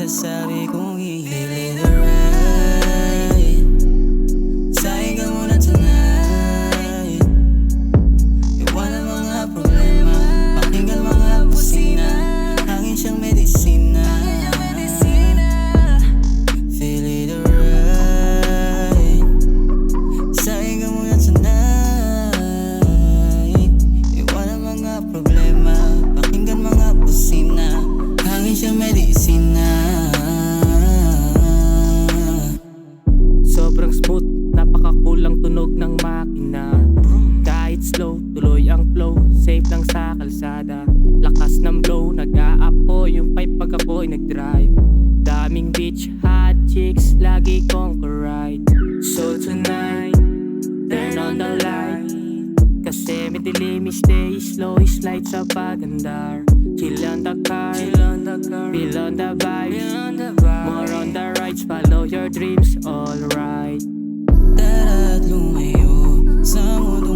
Sasabi kong feeling alright. Sayang ka muna tonight. Iwan ang mga problema, pakinggan mga busina. Hangin siyang medisina. Feel it alright. Sayang ka muna tonight. Iwan ang mga problema, pakinggan mga busina. Hangin siyang medisina. Sobrang smooth, napakakulang tunog ng makina. Kahit slow, tuloy ang flow, safe lang sa kalsada. Lakas ng blow, nag-a-apoy yung pipe pag ako'y nag-drive. Daming beach, hot chicks, lagi kong ka-ride. So tonight, turn on the light. Kasi may dilim, stay slow, slide sa pagandar. Chill on the car, feel on the vibes. More on the rides, follow your dreams, alright. Tara't lumayo sa mundo